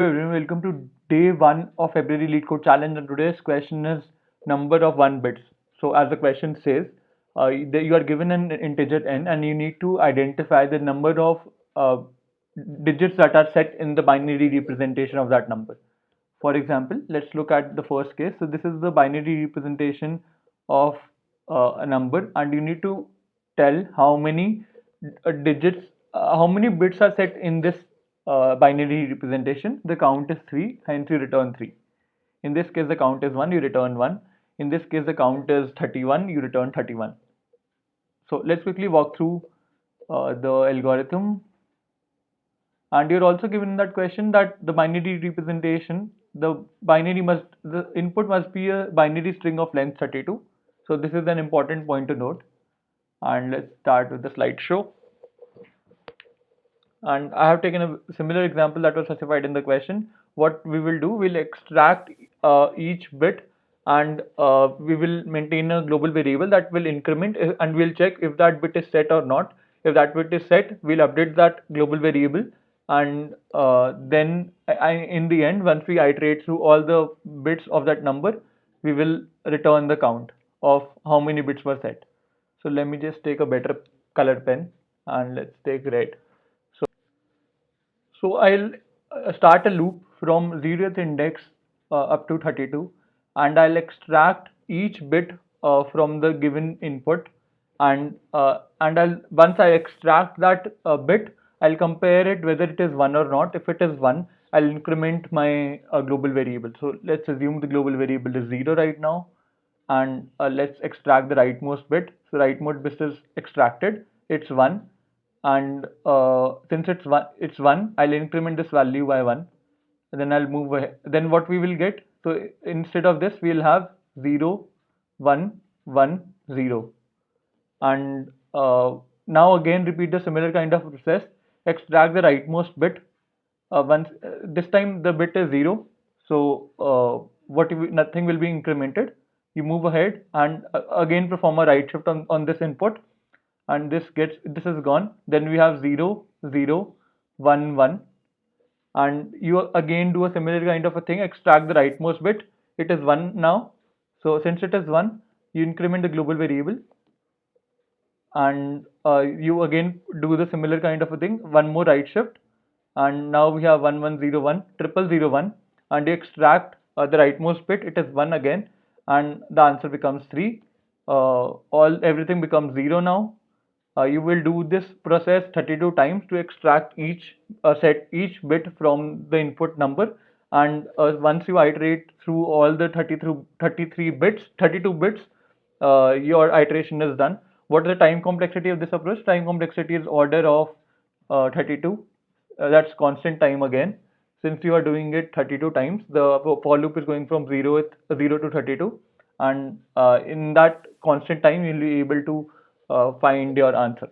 Everyone, welcome to day one of February Lead Code Challenge, and today's question is number of 1 bits. So, as the question says, you are given an integer n, and you need to identify the number of digits that are set in the binary representation of that number. For example, let's look at the first case. So, this is the binary representation of a number, and you need to tell how many digits, how many bits are set in this binary representation. The count is 3, hence you return 3. In this case, the count is 1, you return 1. In this case, the count is 31, you return 31. So let's quickly walk through the algorithm. And you're also given in that question that the binary representation, the input must be a binary string of length 32. So this is an important point to note. And let's start with the slideshow. And I have taken a similar example that was specified in the question. What we will do, we'll extract each bit, and we will maintain a global variable that will increment, and we'll check if that bit is set or not. If that bit is set, we'll update that global variable, and then in the end, once we iterate through all the bits of that number, we will return the count of how many bits were set. So let me just take a better color pen, and let's take red. So I'll start a loop from 0th index up to 32, and I'll extract each bit from the given input, and I'll once I extract that bit, I'll compare it whether it is 1 or not. If it is 1, I'll increment my global variable. So let's assume the global variable is 0 right now, and let's extract the rightmost bit. So rightmost bit is extracted, it's 1, and since it's one, I'll increment this value by 1, and then I'll move ahead. Then what we will get, so instead of this we'll have 0 1 1 0, and now again repeat the similar kind of process. Extract the rightmost bit. Once this time the bit is 0, so nothing will be incremented. You move ahead and again perform a right shift on this input, and this is gone. Then we have 0 0 1 1, and you again do a similar kind of a thing. Extract the rightmost bit. It is 1 now, so since it is 1, you increment the global variable, and you again do the similar kind of a thing. One more right shift, and now we have 1101 triple zero one, and you extract the rightmost bit. It is 1 again, and the answer becomes 3. All everything becomes 0 now. You will do this process 32 times to extract each bit from the input number, and once you iterate through all the 33 bits 32 bits, your iteration is done. What is the time complexity of this approach? Time complexity is order of 32. That's constant time again. Since you are doing it 32 times, the for loop is going from 0 to 32, and in that constant time you'll be able to find your answer.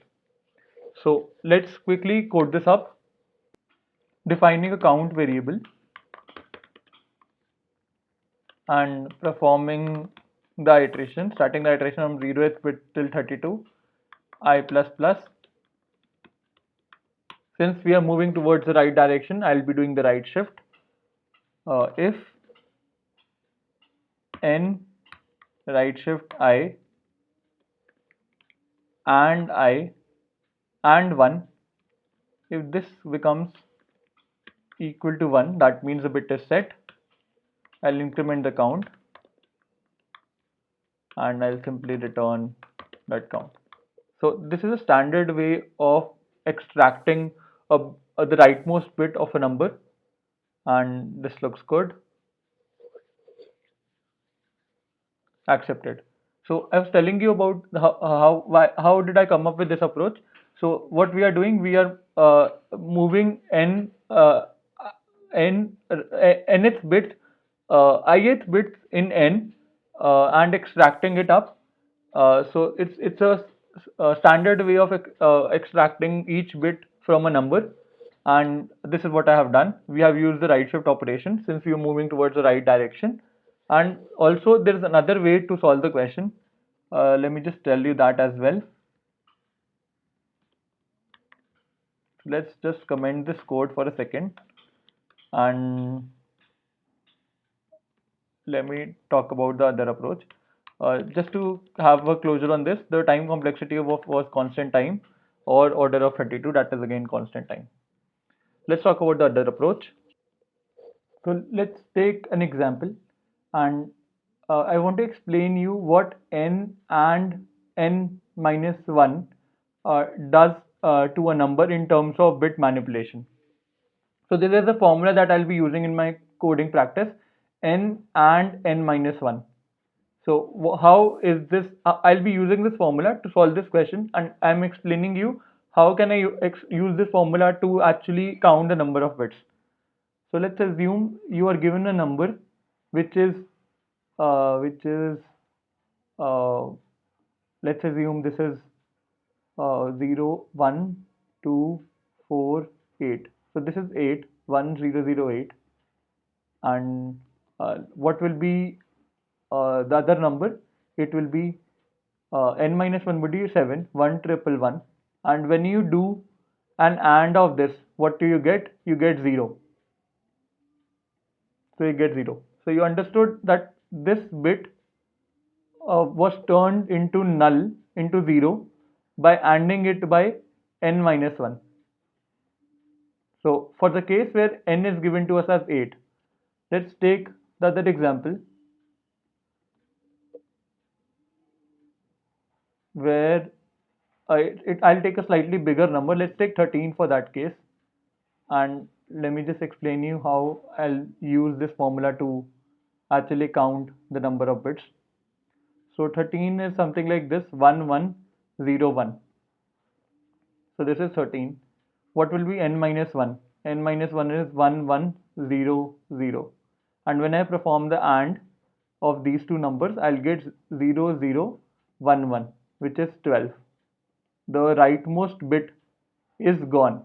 So let's quickly code this up. Defining a count variable and performing the iteration, starting the iteration from 0th bit till 32, I plus plus. Since we are moving towards the right direction, I'll be doing the right shift. If n right shift I and 1, if this becomes equal to 1, that means the bit is set. I'll increment the count, and I'll simply return that count. So this is a standard way of extracting the rightmost bit of a number, and this looks good. Accepted. So I was telling you about how did I come up with this approach. So what we are doing, we are moving nth bits, ith bits in n, and extracting it up. So it's a standard way of extracting each bit from a number, and this is what I have done. We have used the right shift operation since we are moving towards the right direction, and also there is another way to solve the question. Let me just tell you that as well. Let's just comment this code for a second. And let me talk about the other approach. Just to have a closure on this, the time complexity of was constant time or order of 32, that is again constant time. Let's talk about the other approach. So let's take an example, and I want to explain you what n and n minus 1 does to a number in terms of bit manipulation. So this is the formula that I'll be using in my coding practice, n and n minus 1. So how is this? I'll be using this formula to solve this question, and I'm explaining you how can I use this formula to actually count the number of bits. So let's assume you are given a number which is which is uh, let's assume this is 0, 1, 2, 4, 8. So this is 8, 1, 0, 0, 8. And what will be the other number? It will be n minus 1 would be 7, 1 triple 1. And when you do an AND of this, what do you get? You get 0. So you get 0. So you understood that this bit was turned into null, into 0, by ANDing it by n minus 1. So for the case where n is given to us as 8, let's take the other example where I'll take a slightly bigger number. Let's take 13 for that case. And let me just explain you how I'll use this formula to actually count the number of bits. So 13 is something like this, 1101. So this is 13. What will be n minus 1? N minus 1 is 1100. And when I perform the AND of these two numbers, I'll get 0011, which is 12. The rightmost bit is gone.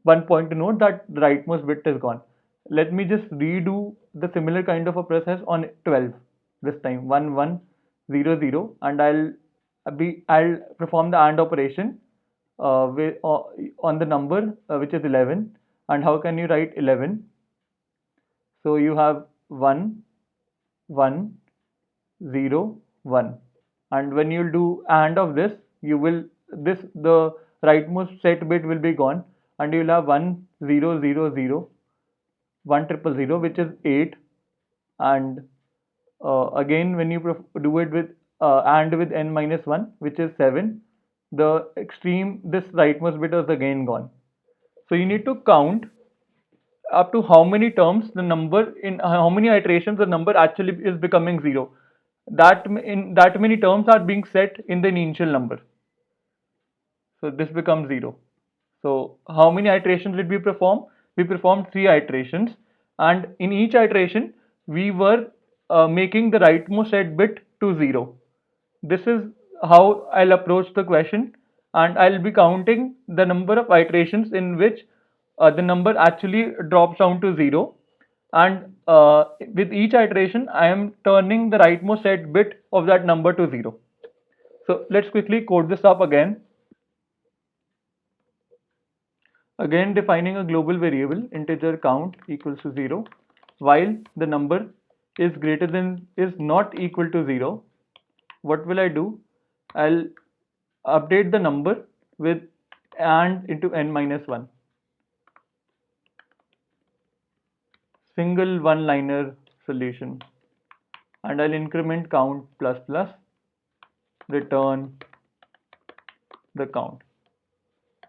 One point to note that the rightmost bit is gone. Let me just redo the similar kind of a process on 12 this time, 1100, and I'll perform the AND operation on the number which is 11. And how can you write 11? So you have 1 1 0 1, and when you do AND of this, you will the rightmost set bit will be gone, and you will have 1 0 0 0 1 triple 0, which is 8. And again, when you do it with AND with n minus 1, which is 7, the extreme this rightmost bit is again gone. So you need to count up to how many terms the number, in how many iterations the number actually is becoming 0. That in that many terms are being set in the initial number. So this becomes 0. So how many iterations did we perform? We performed 3 iterations, and in each iteration we were making the rightmost set bit to 0. This is how I'll approach the question, and I'll be counting the number of iterations in which the number actually drops down to 0. And with each iteration I am turning the rightmost set bit of that number to 0. So let's quickly code this up again. Again, defining a global variable integer count equals to 0, while the number is not equal to 0. What will I do? I'll update the number with and into n minus 1. Single one liner solution. And I'll increment count plus plus, return the count.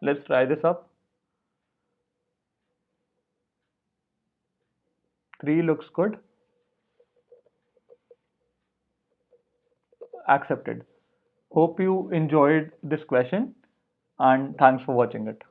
Let's try this up. 3 looks good. Accepted. Hope you enjoyed this question, and thanks for watching it.